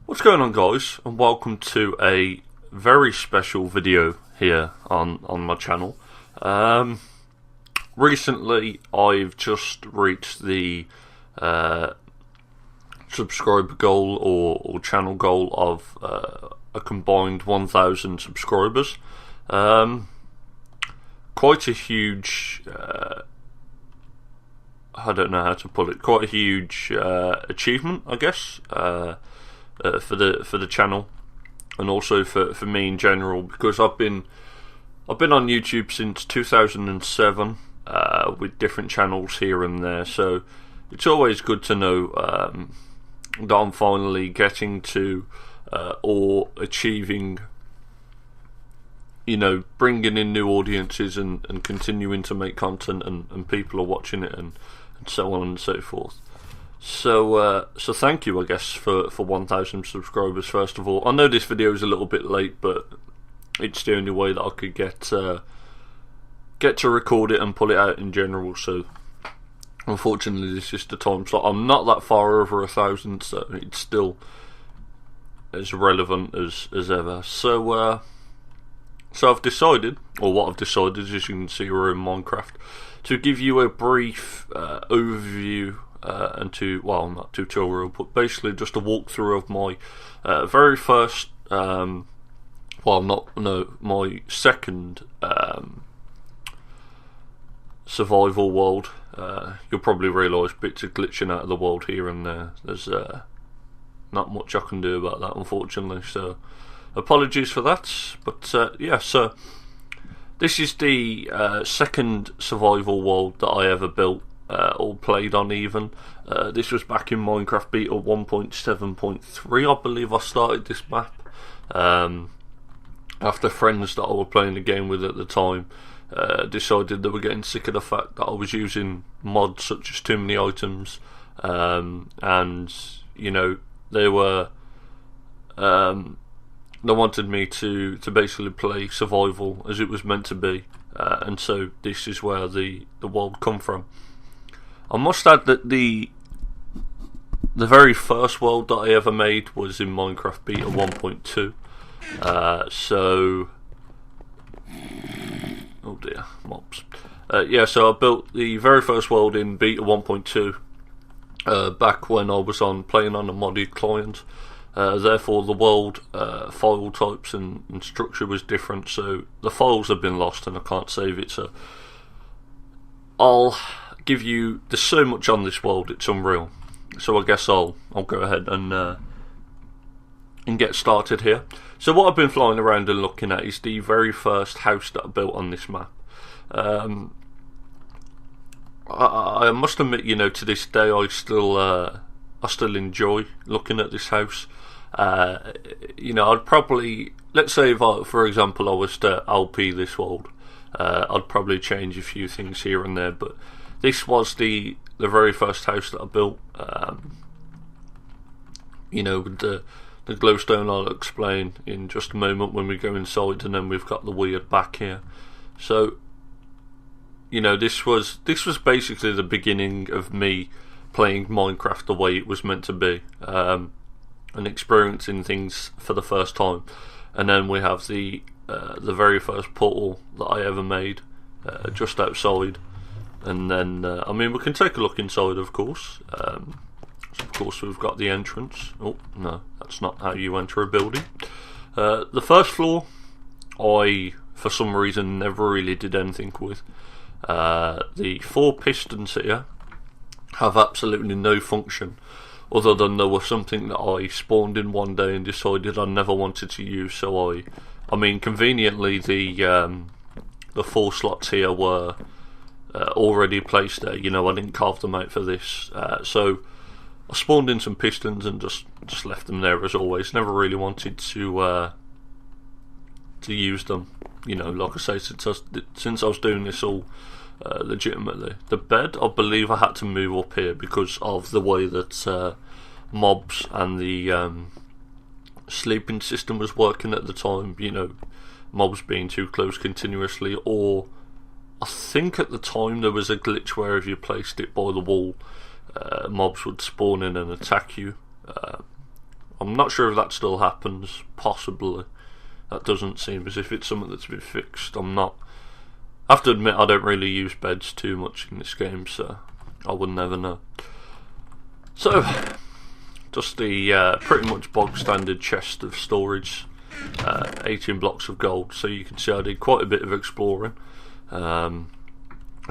What's going on, guys, and welcome to a very special video here on my channel. Recently I've just reached the subscriber goal or channel goal of a combined 1,000 subscribers. Quite a huge I don't know how to put it, quite a huge achievement, I guess, for the channel, and also for me in general, because I've been on YouTube since 2007 with different channels here and there, so it's always good to know that I'm finally getting to or achieving, you know, bringing in new audiences and continuing to make content, and people are watching it, and so on and so forth. So thank you, I guess, for 1,000 subscribers, first of all. I know this video is a little bit late, but it's the only way that I could get to record it and put it out in general. So unfortunately, this is the time slot. I'm not that far over 1,000, so it's still as relevant as ever. So I've decided, or what I've decided, as you can see, we're in Minecraft, to give you a brief overview. Not tutorial, but basically just a walkthrough of my very first, my second survival world. You'll probably realise bits are glitching out of the world here and there. There's not much I can do about that, unfortunately, so apologies for that. But yeah, so this is the second survival world that I ever built. Or played on even. This was back in Minecraft Beta 1.7.3, I believe I started this map. After friends that I was playing the game with at the time decided they were getting sick of the fact that I was using mods such as too many items, and you know, they wanted me to basically play survival as it was meant to be, and so this is where the world come from. I must add that the very first world that I ever made was in Minecraft Beta 1.2. Oh dear, mobs. Yeah, so I built the very first world in Beta 1.2 back when I was playing on a modded client. Therefore, the world file types and structure was different, so the files have been lost and I can't save it. So there's so much on this world, it's unreal. So I guess I'll go ahead and get started here. So what I've been flying around and looking at is the very first house that I built on this map. I must admit, you know, to this day I still enjoy looking at this house. You know, I'd probably, let's say if for example I was to LP this world, I'd probably change a few things here and there, but this was the very first house that I built. You know, with the glowstone, I'll explain in just a moment when we go inside, and then we've got the weird back here. So, you know, this was basically the beginning of me playing Minecraft the way it was meant to be, and experiencing things for the first time. And then we have the very first portal that I ever made, just outside. And then, I mean, we can take a look inside, of course. So of course, we've got the entrance. Oh, no, that's not how you enter a building. The first floor, I, for some reason, never really did anything with. The 4 pistons here have absolutely no function, other than there was something that I spawned in one day and decided I never wanted to use. So I mean, conveniently, the 4 slots here were already placed there. You know, I didn't carve them out for this, so I spawned in some pistons and just left them there as always. Never really wanted to use them. You know, like I say, since I was doing this all legitimately. The bed, I believe I had to move up here because of the way that mobs and the sleeping system was working at the time, you know, mobs being too close continuously, or I think at the time there was a glitch where if you placed it by the wall, mobs would spawn in and attack you. I'm not sure if that still happens, possibly. That doesn't seem as if it's something that's been fixed. I have to admit I don't really use beds too much in this game, so I would never know. So, just the pretty much bog standard chest of storage, 18 blocks of gold, so you can see I did quite a bit of exploring, and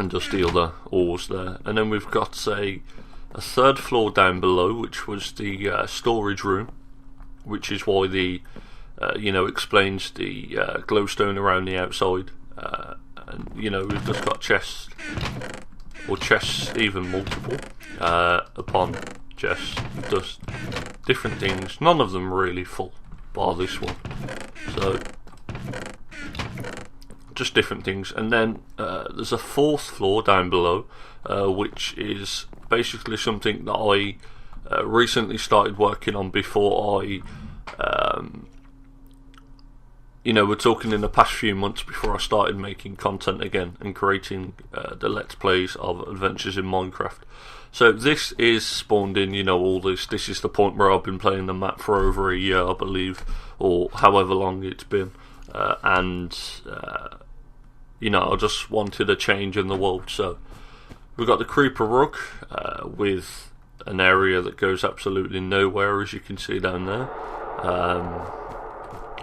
just the other ores there. And then we've got a third floor down below, which was the storage room, which is why the you know, explains the glowstone around the outside. And you know, we've just got chests, or chests even multiple, upon chests, just different things, none of them really full, bar this one, so just different things. And then there's a fourth floor down below, which is basically something that I recently started working on before I you know, we're talking in the past few months before I started making content again and creating the Let's Plays of Adventures in Minecraft. So this is spawned in, you know, all this. This is the point where I've been playing the map for over a year, I believe, or however long it's been. You know, I just wanted a change in the world. So we've got the creeper rug with an area that goes absolutely nowhere, as you can see down there.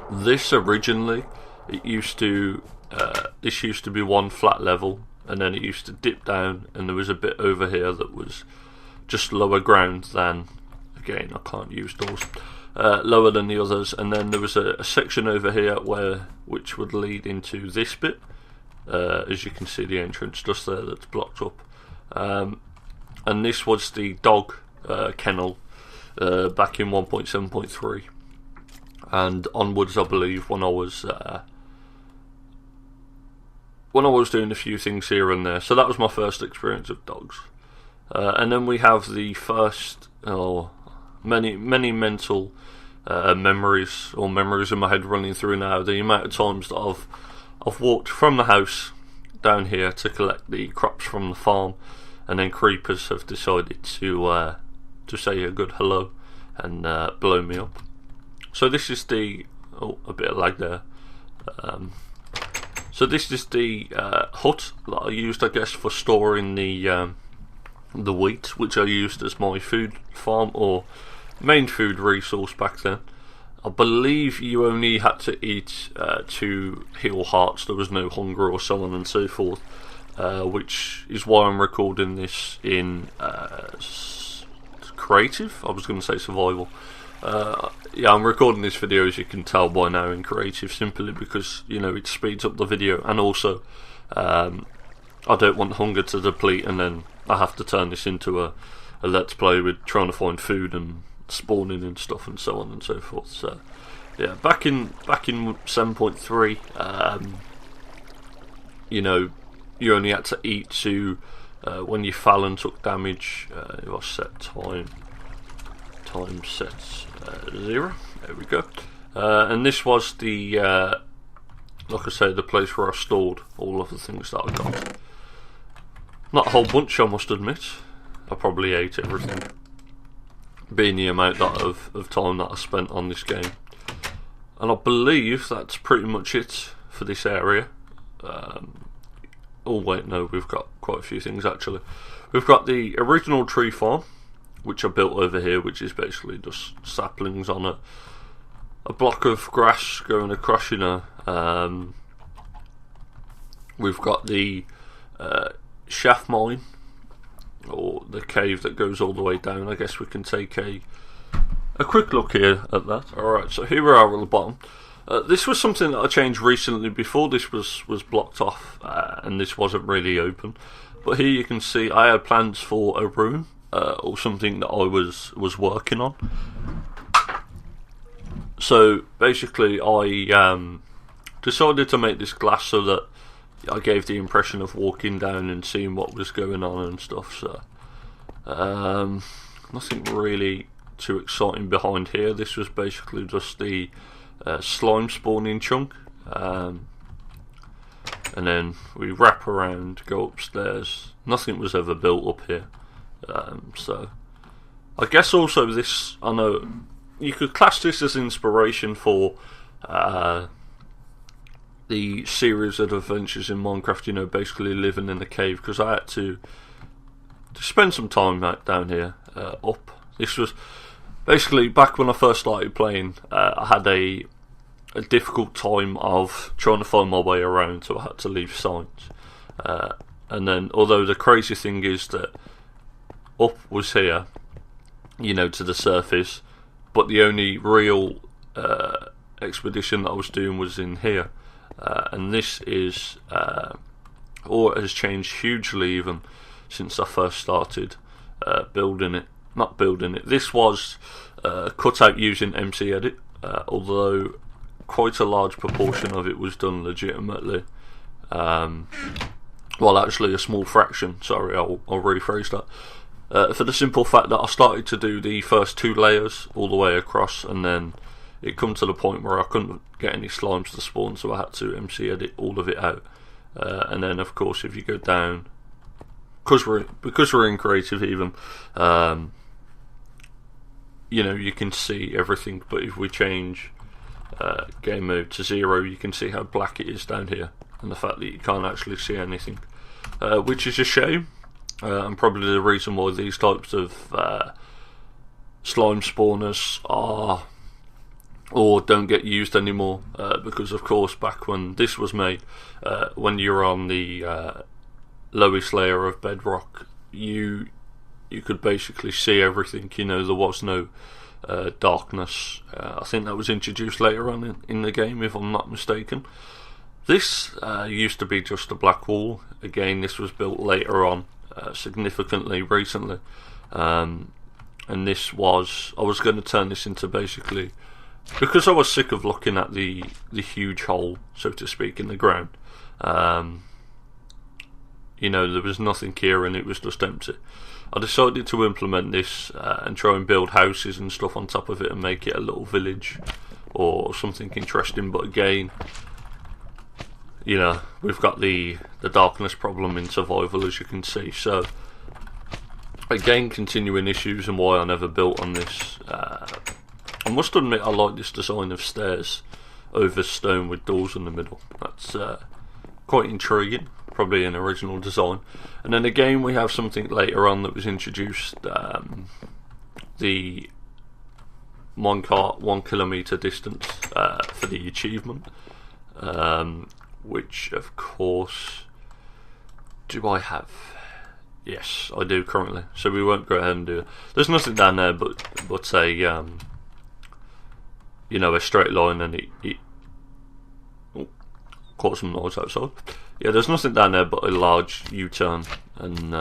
This originally, this used to be one flat level, and then it used to dip down, and there was a bit over here that was just lower ground than, again, I can't use doors, lower than the others. And then there was a section over here which would lead into this bit, as you can see the entrance just there that's blocked up, and this was the dog kennel back in 1.7.3 and onwards, I believe, when I was doing a few things here and there. So that was my first experience of dogs. And then we have the first, many mental memories in my head running through now. The amount of times that I've walked from the house down here to collect the crops from the farm, and then creepers have decided to say a good hello and blow me up. So this is the a bit of lag there. So this is the hut that I used, I guess, for storing the wheat, which I used as my food farm or main food resource back then. I believe you only had to eat to heal hearts. There was no hunger or so on and so forth, which is why I'm recording this in creative. I was going to say survival. Yeah, I'm recording this video, as you can tell by now, in creative, simply because, you know, it speeds up the video, and also I don't want hunger to deplete and then I have to turn this into a let's play with trying to find food and spawning and stuff and so on and so forth. So yeah, back in 7.3, you know, you only had to eat to when you fell and took damage. If I set time set 0, there we go. And this was the like I say, the place where I stored all of the things that I got. Not a whole bunch, I must admit. I probably ate everything, being the amount of time that I spent on this game. And I believe that's pretty much it for this area. Oh wait, no, we've got quite a few things actually. We've got the original tree farm, which I built over here, which is basically just saplings on a block of grass going across, you know. We've got the shaft mine, or the cave that goes all the way down. I guess we can take a quick look here at that. Alright, so here we are at the bottom. This was something that I changed recently. Before, this was blocked off, and this wasn't really open. But here you can see I had plans for a room, or something that I was working on. So basically I decided to make this glass so that I gave the impression of walking down and seeing what was going on and stuff. So nothing really too exciting behind here. This was basically just the slime spawning chunk, and then we wrap around, go upstairs. Nothing was ever built up here, so I guess also this, I know you could class this as inspiration for the series of adventures in Minecraft, you know, basically living in a cave, because I had to spend some time down here, up. This was basically back when I first started playing. I had a difficult time of trying to find my way around, so I had to leave signs. And then, although the crazy thing is that up was here, you know, to the surface, but the only real expedition that I was doing was in here. And this is, or it has changed hugely even since I first started building it. Not building it. This was cut out using MC Edit, although quite a large proportion of it was done legitimately. Well, actually, a small fraction. Sorry, I'll rephrase that. For the simple fact that I started to do the first 2 layers all the way across, and then it come to the point where I couldn't get any slimes to spawn, so I had to MC Edit all of it out. And then, of course, if you go down, because we're in creative even, you know, you can see everything. But if we change game mode to 0, you can see how black it is down here, and the fact that you can't actually see anything, which is a shame, and probably the reason why these types of slime spawners are, or don't get used anymore, because of course back when this was made, when you're on the lowest layer of bedrock, you could basically see everything. You know, there was no darkness. I think that was introduced later on in the game, if I'm not mistaken. This used to be just a black wall. Again, this was built later on, significantly recently, and this was, I was going to turn this into basically, because I was sick of looking at the huge hole, so to speak, in the ground. You know, there was nothing here and it was just empty. I decided to implement this and try and build houses and stuff on top of it and make it a little village or something interesting. But again, you know, we've got the darkness problem in survival, as you can see. So again, continuing issues and why I never built on this. I must admit, I like this design of stairs over stone with doors in the middle. That's quite intriguing. Probably an original design. And then again, we have something later on that was introduced, the minecart 1 kilometer distance for the achievement, which of course, do I have? Yes, I do currently, so we won't go ahead and do it. There's nothing down there but a you know, a straight line, and it caught some noise outside. Yeah, there's nothing down there but a large U-turn and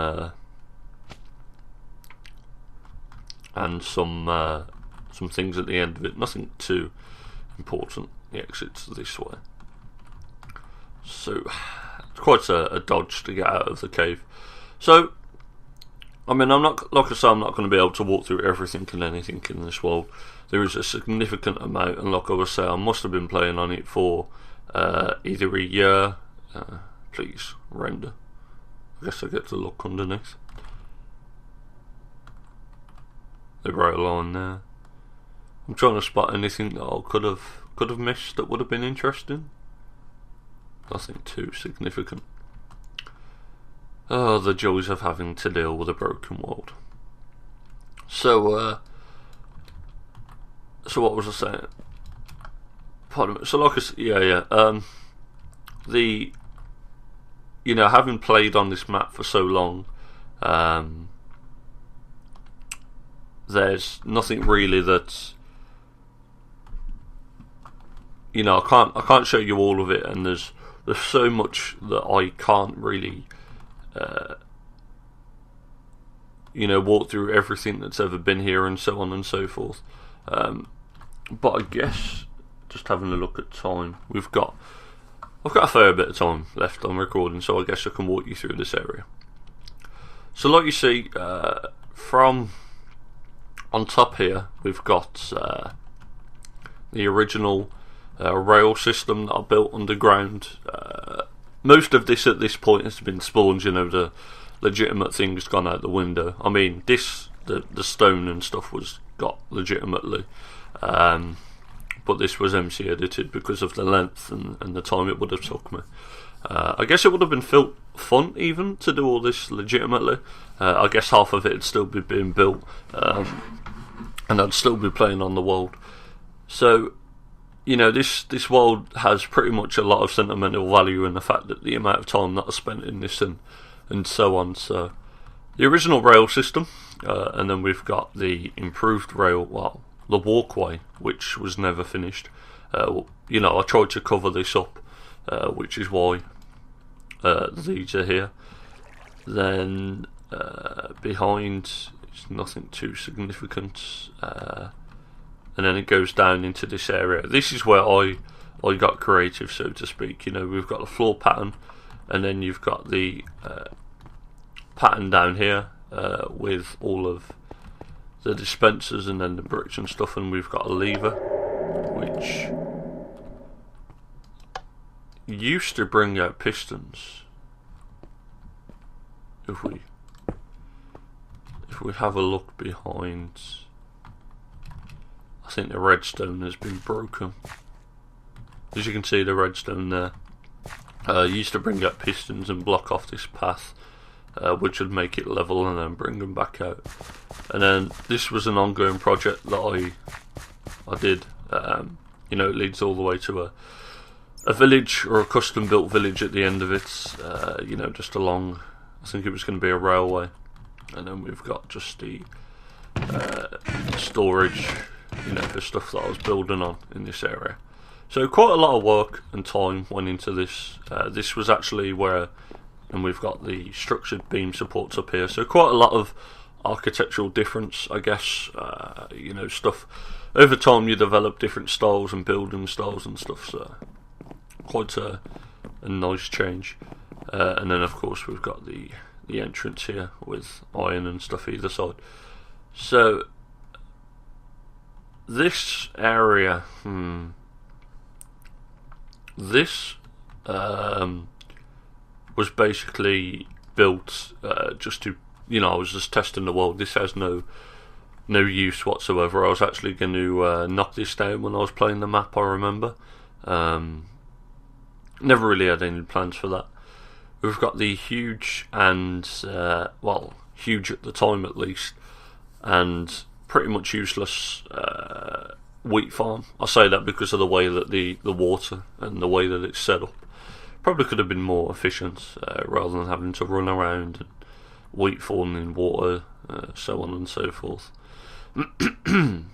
some things at the end of it. Nothing too important. The exit's this way. So it's quite a dodge to get out of the cave. So I mean, I'm not, like I say, I'm not going to be able to walk through everything and anything in this world. There is a significant amount, and like I was saying, I must have been playing on it for either a year. Please render. I guess I get to look underneath. The right line there. I'm trying to spot anything that I could have missed that would have been interesting. Nothing too significant. Oh, the joys of having to deal with a broken world. So what was I saying? Pardon me. So like I said, you know, having played on this map for so long, there's nothing really that's, you know, I can't show you all of it, and there's so much that I can't really you know, walk through everything that's ever been here and so on and so forth. But I guess just having a look at time, I've got a fair bit of time left on recording, so I guess I can walk you through this area. So like you see, from on top here we've got the original rail system that I built underground. Most of this at this point has been spawned, you know, the legitimate things gone out the window. I mean, the stone and stuff was got legitimately, but this was MC edited because of the length and the time it would have took me. I guess it would have been fun even to do all this legitimately. I guess half of it would still be being built, and I'd still be playing on the world. So, you know, this world has pretty much a lot of sentimental value in the fact that the amount of time that I spent in this and so on. So, the original rail system, and then we've got the improved rail, well, the walkway, which was never finished. You know, I tried to cover this up, which is why these are here. Then behind, it's nothing too significant. And then it goes down into this area. This is where I got creative, so to speak. You know, we've got the floor pattern, and then you've got the pattern down here with all of the dispensers and then the bricks and stuff, and we've got a lever which used to bring out pistons. If we have a look behind, I think the redstone has been broken. As you can see, the redstone there used to bring out pistons and block off this path, which would make it level and then bring them back out. And then this was an ongoing project that I did. You know, it leads all the way to a village, or a custom built village at the end of it. You know, just along, I think it was going to be a railway. And then we've got just the storage, you know, for stuff that I was building on in this area. So quite a lot of work and time went into this. This was actually where, and we've got the structured beam supports up here. So quite a lot of architectural difference, I guess. You know, stuff over time you develop different styles and building styles and stuff. So quite a nice change. And then of course we've got the entrance here with iron and stuff either side. So this area, this was basically built just to, you know, I was just testing the world. This has no use whatsoever. I was actually going to knock this down when I was playing the map, I remember. Never really had any plans for that. We've got the huge and, well, huge at the time at least, and pretty much useless wheat farm. I say that because of the way that the water and the way that it's set up. Probably could have been more efficient rather than having to run around and wheat falling in water, so on and so forth. And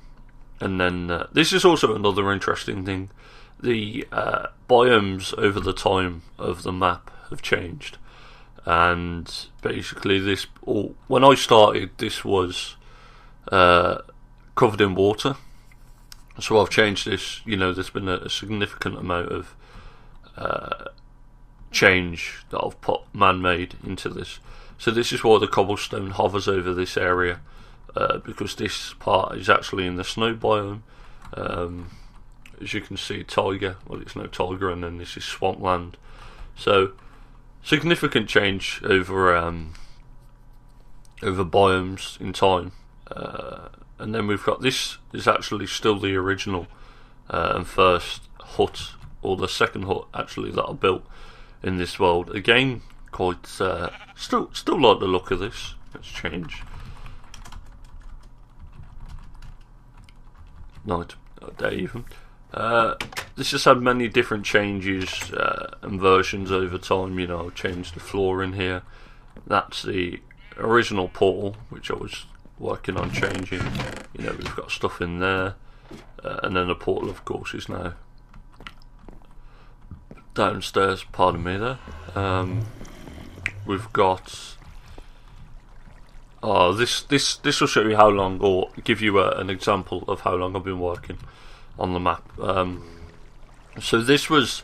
then this is also another interesting thing. The biomes over the time of the map have changed, and basically this, when I started, this was covered in water. So I've changed this. You know, there's been a significant amount of change that I've put man-made into this. So this is why the cobblestone hovers over this area, because this part is actually in the snow biome. As you can see, taiga, well, it's no taiga, and then this is swampland. So significant change over biomes in time. And then we've got, this is actually still the original and first hut, or the second hut actually that I built in this world. Again, quite still like the look of this. Let's change night, day even. This has had many different changes and versions over time. You know, I've changed the floor in here. That's the original portal, which I was working on changing. You know, we've got stuff in there, and then the portal, of course, is now downstairs. Pardon me there. We've got. Oh, this will show you how long, or give you an example of how long I've been working on the map. So this was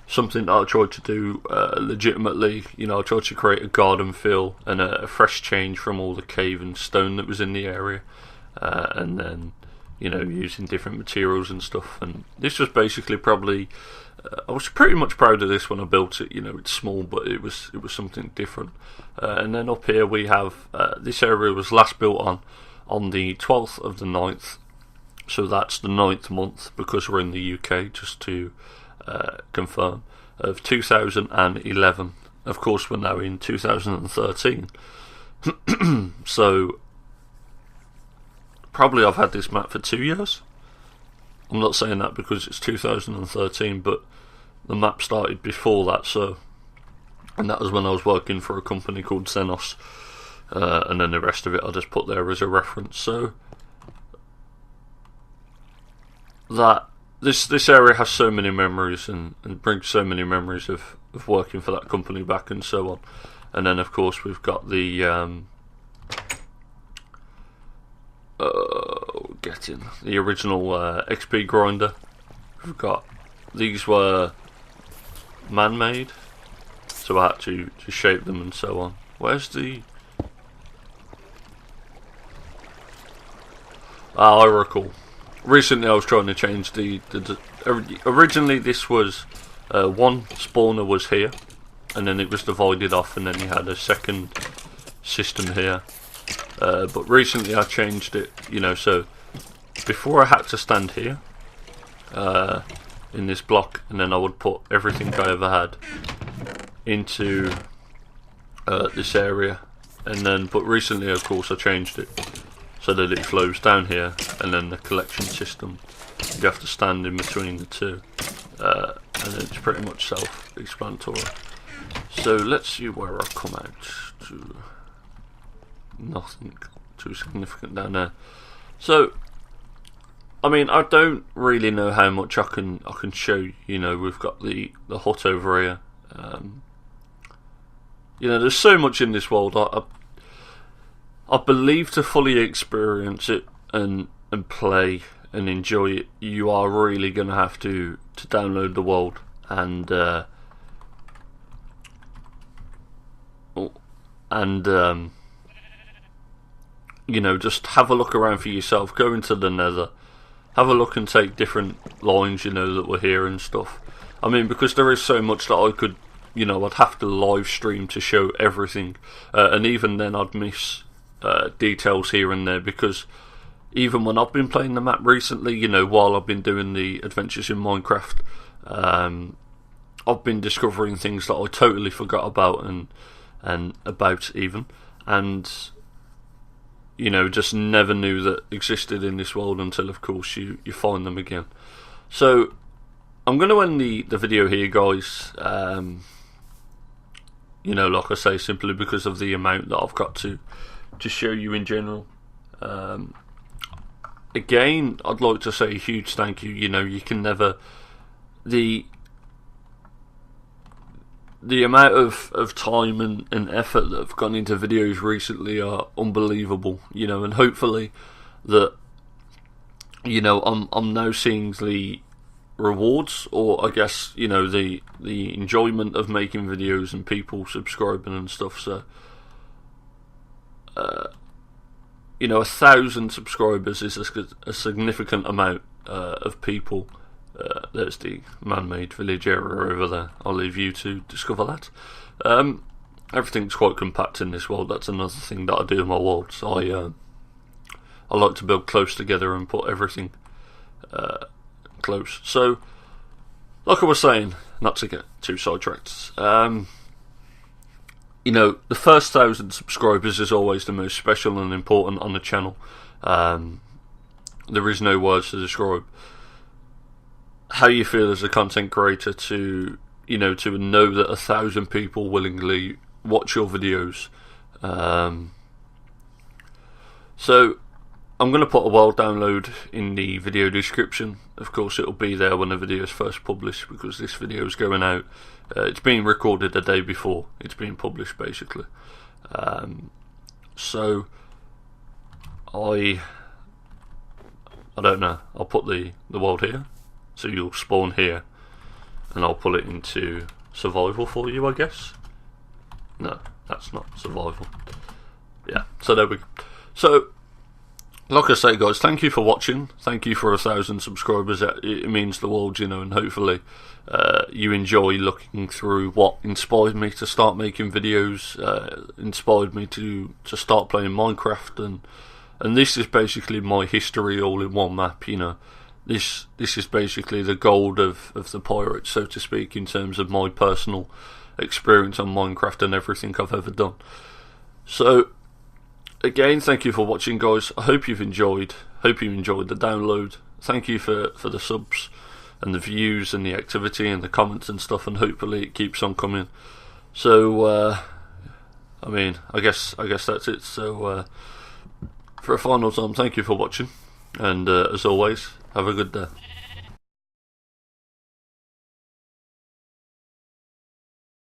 something that I tried to do legitimately. You know, I tried to create a garden feel and a fresh change from all the cave and stone that was in the area. and then using different materials and stuff. And this was basically probably I was pretty much proud of this when I built it. It's small, but it was something different. And then up here we have this area was last built on the 12th of the 9th, so that's the 9th month because we're in the UK, just to confirm, of 2011. Of course, we're now in 2013. So probably I've had this map for 2 years. I'm not saying that because it's 2013, but the map started before that. So, and that was when I was working for a company called Xenos, and then the rest of it I just put there as a reference. So that this area has so many memories and brings so many memories of working for that company back and so on. And then of course we've got the getting the original XP grinder. We've got, these were man-made, so I had to shape them and so on. Where's the... I recall. Recently I was trying to change the originally this was one spawner was here, and then it was divided off, and then you had a second system here. But recently I changed it, so before I had to stand here in this block, and then I would put everything I ever had into this area, and then but recently of course I changed it so that it flows down here, and then the collection system, you have to stand in between the two, and it's pretty much self-explanatory. So let's see where I come out to. Nothing too significant down there. So I mean, I don't really know how much I can show you. We've got the hut over here. There's so much in this world. I believe to fully experience it and play and enjoy it, you are really going to have to download the world and just have a look around for yourself. Go into the Nether, have a look and take different lines that were here and stuff. I mean, because there is so much that I could, I'd have to live stream to show everything, and even then I'd miss details here and there, because even when I've been playing the map recently, while I've been doing the adventures in Minecraft, I've been discovering things that I totally forgot about and just never knew that existed in this world until of course you find them again. So I'm going to end the video here, guys. Like I say, simply because of the amount that I've got to show you in general. Again, I'd like to say a huge thank you. You can never... The amount of time and effort that have gone into videos recently are unbelievable, and hopefully that, I'm now seeing the rewards, or I guess, the enjoyment of making videos and people subscribing and stuff. So, 1,000 subscribers is a significant amount of people. There's the man-made village area over there. I'll leave you to discover that. Everything's quite compact in this world. That's another thing that I do in my worlds. I like to build close together and put everything close. So, like I was saying, not to get too sidetracked, the first 1,000 subscribers is always the most special and important on the channel. There is no words to describe how you feel as a content creator to know that 1,000 people willingly watch your videos. So I'm going to put a world download in the video description. Of course it'll be there when the video is first published, because this video is going out, it's being recorded a day before it's being published basically. So I don't know, I'll put the world here. So you'll spawn here, and I'll pull it into survival for you, I guess. No, that's not survival. Yeah, so there we go. So like I say, guys, thank you for watching. Thank you for 1,000 subscribers. It means the world, you know, and hopefully you enjoy looking through what inspired me to start making videos, inspired me to start playing Minecraft, and this is basically my history all in one map, you know. This is basically the gold of the pirates, so to speak, in terms of my personal experience on Minecraft and everything I've ever done. So again, thank you for watching, guys. I hope you've enjoyed. Hope you enjoyed the download. Thank you for the subs and the views and the activity and the comments and stuff, and hopefully it keeps on coming. So I mean, I guess that's it. So for a final time, thank you for watching, and as always, have a good day.